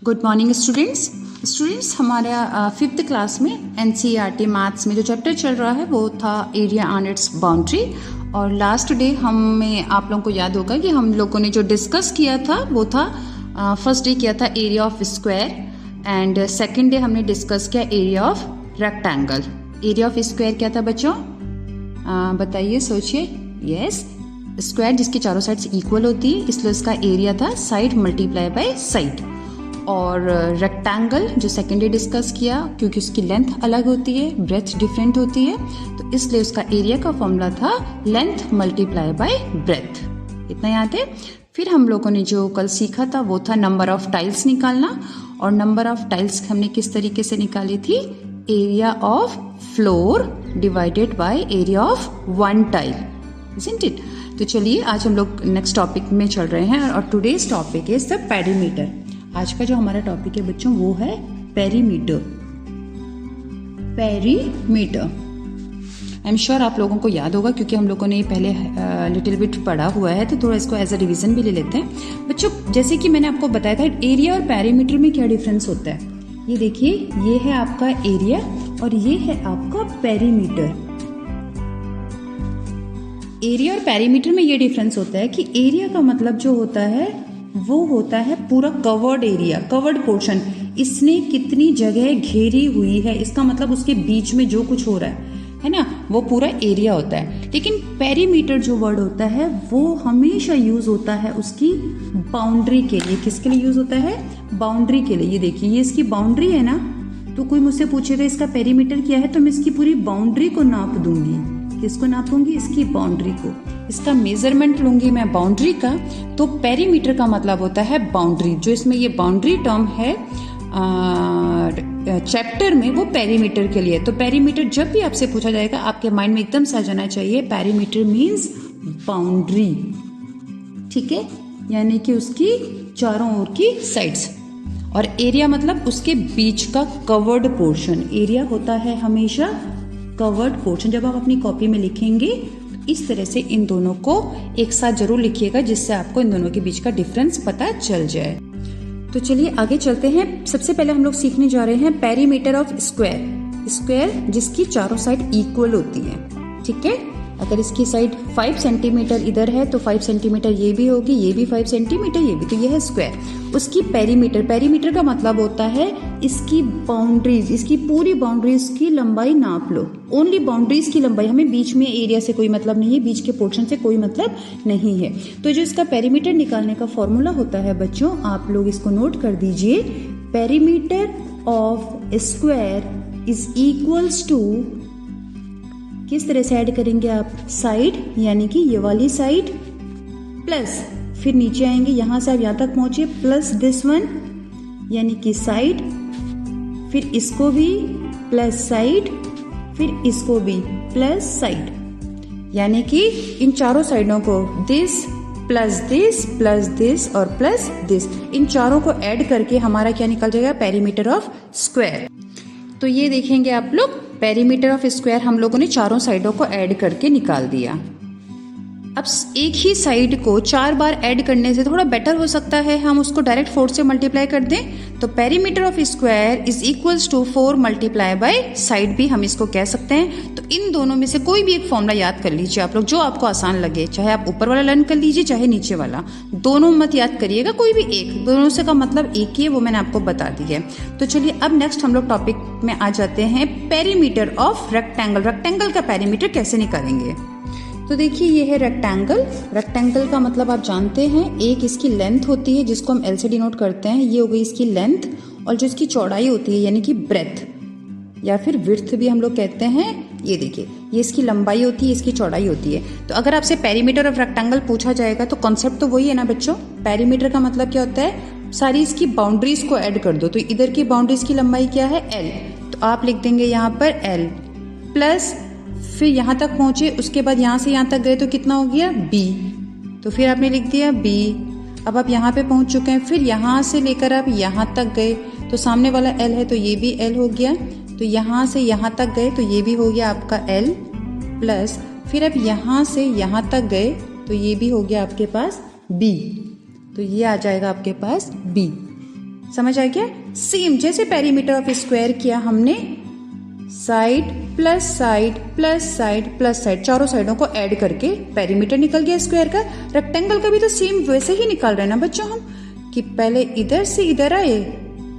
Good morning students हमारा fifth class में NCERT maths में जो चैप्टर चल रहा है वो था एरिया ऑन इट्स बाउंड्री। और लास्ट डे हमें आप लोगों को याद होगा कि हम लोगों ने जो डिस्कस किया था वो था फर्स्ट डे किया था area of square and second day हमने डिस्कस किया area of rectangle. Area of square क्या था बच्चों? बताइए, सोचिए। यस, स्क्वायर जिसकी चारों साइड्स इक्वल होती है इसलिए उसका एरिया था साइड मल्टीप्लाई बाय साइड। और रेक्टेंगल जो सेकेंड डे डिस्कस किया क्योंकि उसकी लेंथ अलग होती है, ब्रेथ डिफरेंट होती है, तो इसलिए उसका एरिया का फॉर्मूला था लेंथ मल्टीप्लाई बाय ब्रेथ। इतना याद है। फिर हम लोगों ने जो कल सीखा था वो था नंबर ऑफ टाइल्स निकालना। और नंबर ऑफ टाइल्स हमने किस तरीके से निकाली थी? Area of floor divided by area of one tile, isn't it? तो चलिए आज हम लोग नेक्स्ट टॉपिक में चल रहे हैं और today's topic is the perimeter. आज का जो हमारा टॉपिक है बच्चों वो है perimeter. Perimeter I am sure आप लोगों को याद होगा क्योंकि हम लोगों ने पहले लिटिल बिट पढ़ा हुआ है, तो थोड़ा इसको एज अ रिवीजन भी ले लेते हैं बच्चों। जैसे कि मैंने आपको बताया था एरिया और पेरीमीटर में क्या डिफरेंस होता है। ये देखिए, ये है आपका एरिया और ये है आपका पेरीमीटर। एरिया और पेरीमीटर में ये डिफरेंस होता है कि एरिया का मतलब जो होता है वो होता है पूरा कवर्ड एरिया, कवर्ड पोर्शन। इसने कितनी जगह घेरी हुई है, इसका मतलब उसके बीच में जो कुछ हो रहा है ना, वो पूरा एरिया होता है। लेकिन पेरीमीटर जो वर्ड होता है वो हमेशा यूज होता है उसकी बाउंड्री के लिए। किसके लिए यूज होता है? बाउंड्री के लिए। ये देखिए, ये इसकी बाउंड्री है ना, तो कोई मुझसे पूछेगा इसका पेरीमीटर क्या है तो मैं इसकी पूरी बाउंड्री को नाप दूंगी। किसको नापूंगी? इसकी बाउंड्री को। इसका मेजरमेंट लूंगी मैं बाउंड्री का। तो पेरीमीटर का मतलब होता है बाउंड्री। जो इसमें ये बाउंड्री टर्म है चैप्टर में वो पेरीमीटर के लिए। तो पेरीमीटर जब भी आपसे पूछा जाएगा आपके माइंड में एकदम से आ जाना चाहिए पेरीमीटर मीन्स बाउंड्री, ठीक है, यानी कि उसकी चारों ओर की साइड्स। और एरिया मतलब उसके बीच का कवर्ड पोर्शन। एरिया होता है हमेशा कवर्ड पोर्शन। जब आप अपनी कॉपी में लिखेंगे तो इस तरह से इन दोनों को एक साथ जरूर लिखिएगा जिससे आपको इन दोनों के बीच का डिफरेंस पता चल जाए। तो चलिए आगे चलते हैं। सबसे पहले हम लोग सीखने जा रहे हैं पेरीमीटर ऑफ स्क्वायर। स्क्वायर जिसकी चारों साइड इक्वल होती है, ठीक है। अगर इसकी साइड 5 सेंटीमीटर इधर है तो 5 सेंटीमीटर ये भी होगी, ये भी 5 सेंटीमीटर, ये भी, तो ये है स्क्वायर। उसकी पेरीमीटर, पेरीमीटर का मतलब होता है इसकी बाउंड्रीज, इसकी पूरी बाउंड्रीज की लंबाई नाप लो। ओनली बाउंड्रीज की लंबाई, हमें बीच में एरिया से कोई मतलब नहीं है, बीच के पोर्शन से कोई मतलब नहीं है। तो जो इसका पेरीमीटर निकालने का फॉर्मूला होता है बच्चों, आप लोग इसको नोट कर दीजिए। Perimeter of square is equals to, किस तरह से ऐड करेंगे आप? साइड, यानी कि ये वाली साइड प्लस, फिर नीचे आएंगे यहां से आप यहां तक पहुंचे प्लस दिस वन, यानी कि साइड, फिर इसको भी प्लस साइड, फिर इसको भी प्लस साइड, यानी कि इन चारों साइडों को this plus this plus this और प्लस दिस, इन चारों को ऐड करके हमारा क्या निकल जाएगा? Perimeter of square. तो ये देखेंगे आप लोग, पेरीमीटर ऑफ स्क्वायर हम लोगों ने चारों साइडों को ऐड करके निकाल दिया। अब एक ही साइड को 4 बार ऐड करने से थोड़ा बेटर हो सकता है हम उसको डायरेक्ट 4 से मल्टीप्लाई कर दें। तो perimeter of square is equals to 4 multiply by side भी हम इसको कह सकते हैं। तो इन दोनों में से कोई भी एक फॉर्मूला याद कर लीजिए आप लोग, जो आपको आसान लगे। चाहे आप ऊपर वाला लर्न कर लीजिए चाहे नीचे वाला, दोनों मत याद करिएगा, कोई भी एक, दोनों से का मतलब एक ही है, वो मैंने आपको बता दी है। तो चलिए अब नेक्स्ट हम लोग टॉपिक में आ जाते हैं, पेरीमीटर ऑफ रेक्टेंगल। रेक्टेंगल का पेरीमीटर कैसे निकालेंगे? तो देखिए, ये है रेक्टेंगल। रेक्टेंगल का मतलब आप जानते हैं, एक इसकी लेंथ होती है जिसको हम एल से डिनोट करते हैं, ये हो गई इसकी लेंथ, और जो इसकी चौड़ाई होती है यानी कि ब्रेथ या फिर विड्थ भी हम लोग कहते हैं। ये देखिए, ये इसकी लंबाई होती है, इसकी चौड़ाई होती है। तो अगर आपसे पेरीमीटर ऑफ रेक्टेंगल पूछा जाएगा तो कॉन्सेप्ट तो वही है ना बच्चों। पेरीमीटर का मतलब क्या होता है? सारी इसकी बाउंड्रीज को ऐड कर दो। तो इधर की बाउंड्रीज की लंबाई क्या है? एल, तो आप लिख देंगे यहाँ पर एल प्लस, फिर यहाँ तक पहुंचे, उसके बाद यहाँ से यहाँ तक गए तो कितना हो गया? बी, तो फिर आपने लिख दिया बी। अब आप यहाँ पे पहुंच चुके हैं, फिर यहाँ से लेकर आप यहाँ तक गए तो सामने वाला एल है तो ये भी एल हो गया। तो यहाँ से यहाँ तक गए तो ये भी हो गया आपका एल प्लस, फिर अब यहाँ से यहाँ तक गए तो ये भी हो गया आपके पास बी, तो ये आ जाएगा आपके पास बी। समझ आ गया? सेम जैसे पेरीमीटर ऑफ स्क्वायर किया हमने, side plus side plus side plus side, चारों साइडों को ऐड करके पेरीमीटर निकल गया स्क्वायर का। रेक्टेंगल का भी तो सेम वैसे ही निकाल रहे हैं ना बच्चों हम, कि पहले इधर से इधर आए,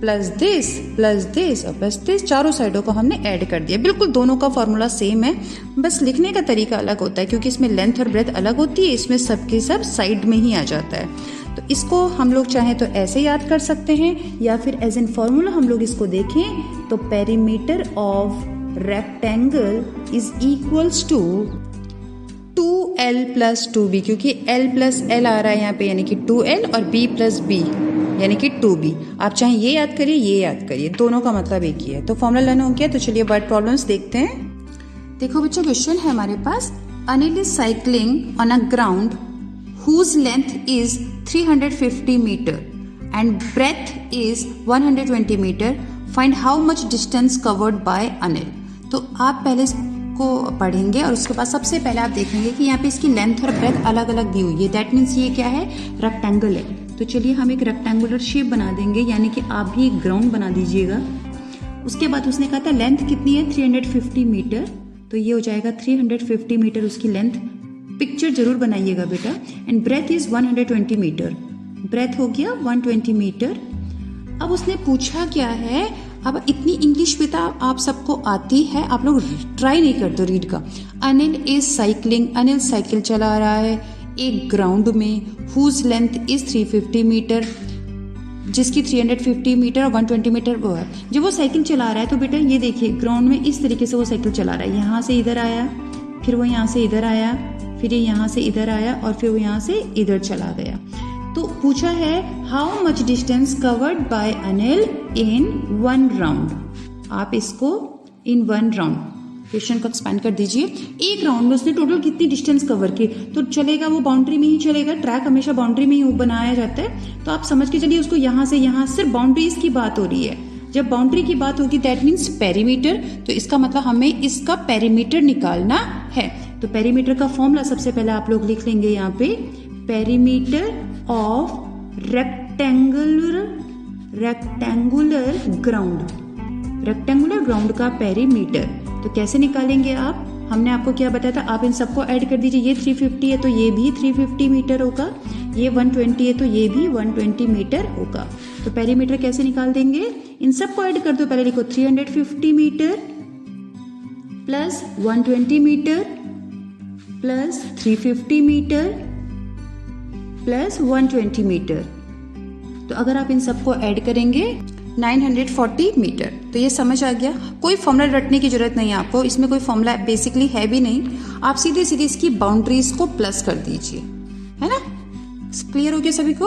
प्लस दिस और प्लस दिस, चारों साइडों को हमने ऐड कर दिया। बिल्कुल दोनों का फॉर्मूला सेम है, बस लिखने का तरीका अलग होता है, क्योंकि इसमें लेंथ और ब्रेथ अलग होती है, इसमें सब के सब साइड में ही आ जाता है। तो इसको हम लोग चाहें तो ऐसे याद कर सकते हैं, या फिर एज एन फॉर्मूला हम लोग इसको देखें तो perimeter of rectangle is equals to 2L plus 2B, क्योंकि L प्लस L आ रहा है यहाँ पे, यानी कि 2L, और B प्लस B यानी कि 2B। आप चाहे ये याद करिए, ये याद करिए, दोनों का मतलब एक ही है। तो फॉर्मूला लर्न हो गया। तो चलिए वर्ड प्रॉब्लम्स देखते हैं। देखो बच्चों, क्वेश्चन है हमारे पास, Anil is cycling on a ground whose length is 350 meter and breadth is 120 meter. Find how much distance covered by Anil. तो आप पहले इसको पढ़ेंगे और उसके बाद सबसे पहले आप देखेंगे कि यहाँ पे इसकी लेंथ और ब्रेथ अलग अलग दी हुई है। दैट मीन्स ये क्या है, रेक्टेंगल है। तो चलिए हम एक रेक्टेंगुलर शेप बना देंगे, यानी कि आप भी एक ग्राउंड बना दीजिएगा। उसके बाद उसने कहा था लेंथ कितनी है, 350 मीटर, तो ये हो जाएगा 350 मीटर उसकी लेंथ। पिक्चर जरूर बनाइएगा बेटा। And breadth is 120 metre, breadth हो गया 120 मीटर। अब उसने पूछा क्या है, अब इतनी इंग्लिश बेटा आप सबको आती है, आप लोग ट्राई नहीं करते रीड का। Anil is cycling, Anil cycle चला रहा है एक ग्राउंड में, हुज लेंथ इज 350 मीटर, जिसकी 350 मीटर और 120 मीटर वो है। जब वो साइकिल चला रहा है तो बेटा ये देखिए ग्राउंड में इस तरीके से वो साइकिल चला रहा है, यहाँ से इधर आया, फिर वो यहाँ से इधर आया, फिर ये यहाँ से इधर आया, और फिर वो यहाँ से इधर चला गया। तो पूछा है how much distance covered by Anil in 1 round. आप इसको इन 1 राउंड क्वेश्चन को एक्सपेंड कर दीजिए। एक राउंड में उसने टोटल कितनी डिस्टेंस कवर की, तो चलेगा वो बाउंड्री में ही चलेगा, ट्रैक हमेशा बाउंड्री में ही बनाया जाता है। तो आप समझ के चलिए उसको यहाँ से यहाँ सिर्फ बाउंड्रीज की बात हो रही है। जब बाउंड्री की बात होगी दैट मीन्स पेरीमीटर, तो इसका मतलब हमें इसका पेरीमीटर निकालना है। तो पेरीमीटर का फॉर्मूला सबसे पहले आप लोग लिख लेंगे यहाँ पे, पेरीमीटर ऑफ रेक्टेंगुलर ग्राउंड का पेरीमीटर। तो कैसे निकालेंगे आप, हमने आपको क्या बताया था, आप इन सबको ऐड कर दीजिए। ये 350 है तो ये भी 350 मीटर होगा, ये 120 है तो ये भी 120 मीटर होगा। तो पेरीमीटर कैसे निकाल देंगे, इन सबको ऐड कर दो। पहले लिखो 350 metre plus 120 metre plus 350 metre plus 120 metre. तो अगर आप इन सबको ऐड करेंगे 940 मीटर। तो ये समझ आ गया। कोई फॉर्मूला रटने की जरूरत नहीं है आपको, इसमें कोई फॉर्मूला बेसिकली है भी नहीं। आप सीधे सीधे इसकी बाउंड्रीज को प्लस कर दीजिए, है ना। क्लियर हो गया सभी को।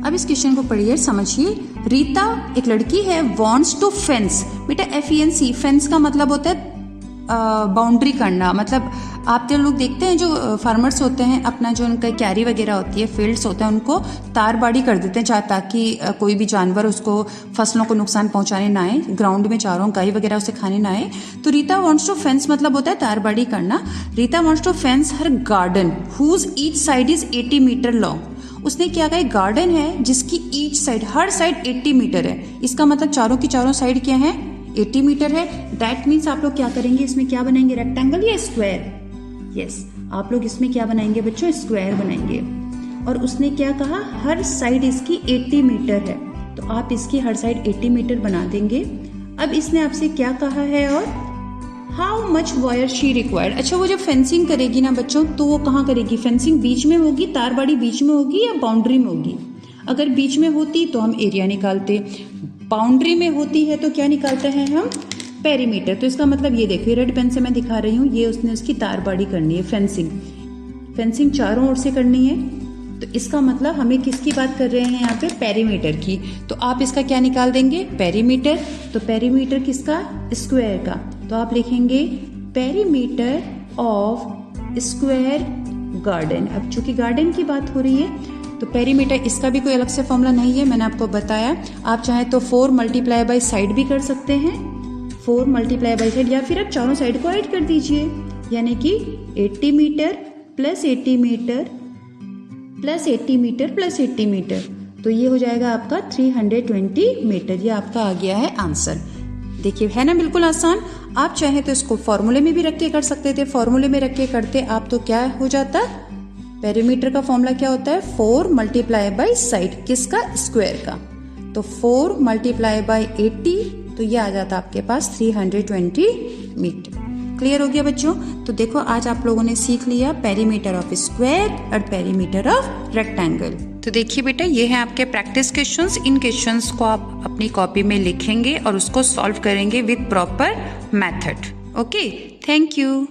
अब इस क्वेश्चन को पढ़िए, समझिए। रीता एक लड़की है, वॉन्ट्स टू फेंस। बेटा FENC, फेंस का मतलब होता है बाउंड्री करना। मतलब आप जो लोग देखते हैं, जो फार्मर्स होते हैं, अपना जो उनका क्यारी वगैरह होती है, फील्ड्स होते हैं, उनको तारबाड़ी कर देते हैं ताकि कोई भी जानवर उसको फसलों को नुकसान पहुंचाने ना आए, ग्राउंड में चारों गाय वगैरह उसे खाने ना आए। तो रीता वांट्स टू फेंस मतलब होता है तारबाड़ी करना। Rita wants to fence her garden whose each side is 80 metre long. उसने क्या कहा, गार्डन है जिसकी ईच साइड, हर साइड 80 मीटर है। इसका मतलब चारों की चारों साइड क्या है, 80 मीटर है। दैट मीन्स आप लोग क्या करेंगे, इसमें क्या बनाएंगे, रेक्टेंगल या स्क्वायर। यस, आप लोग इसमें क्या बनाएंगे बच्चों, स्क्वायर बनाएंगे। और उसने क्या कहा, हर साइड इसकी 80 मीटर है, तो आप इसकी हर साइड 80 मीटर बना देंगे। अब इसने आपसे क्या कहा है, और how much wire she required. अच्छा, वो जब फेंसिंग करेगी ना बच्चों, तो वो कहाँ करेगी, फेंसिंग बीच में होगी, तारबाड़ी बीच में होगी या बाउंड्री में होगी। अगर बीच में होती तो हम एरिया निकालते, बाउंड्री में होती है तो क्या निकालते हैं हम, पेरीमीटर। तो इसका मतलब ये देखिए, रेड पेन से मैं दिखा रही हूँ, ये उसने उसकी तारबाड़ी करनी है, फेंसिंग चारों ओर से करनी है। तो इसका मतलब हमें किसकी बात कर रहे हैं यहाँ पे, पेरीमीटर की। तो आप इसका क्या निकाल देंगे, पेरीमीटर। तो पेरीमीटर किसका, स्क्वायर का। तो आप लिखेंगे पेरीमीटर ऑफ स्क्वायर गार्डन। अब चूंकि गार्डन की बात हो रही है तो पेरीमीटर, इसका भी कोई अलग से फॉर्मूला नहीं है, मैंने आपको बताया। आप चाहे तो 4 मल्टीप्लाई बाई साइड भी कर सकते हैं, 4 मल्टीप्लाई बाई साइड, या फिर आप चारों साइड को ऐड कर दीजिए, यानी कि 80 metre plus 80 metre plus 80 metre plus 80 metre. तो ये हो जाएगा आपका 320 मीटर। ये आपका आ गया है आंसर। देखिए है ना बिल्कुल आसान। आप चाहे तो इसको फॉर्मूले में भी रख के कर सकते थे, फॉर्मूले में रख के करते आप तो क्या हो जाता, पेरीमीटर का फॉर्मूला क्या होता है 4 मल्टीप्लाई बाई साइड, किसका, स्क्वायर का। तो 4 मल्टीप्लाई बाई 80, तो ये आ जाता आपके पास 320 मीटर। क्लियर हो गया बच्चों। तो देखो आज आप लोगों ने सीख लिया पेरीमीटर ऑफ स्क्वायर और पेरीमीटर ऑफ रेक्टेंगल। तो देखिए बेटा ये है आपके प्रैक्टिस क्वेश्चंस। इन क्वेश्चंस को आप अपनी कॉपी में लिखेंगे और उसको सॉल्व करेंगे with proper method. Okay, thank you.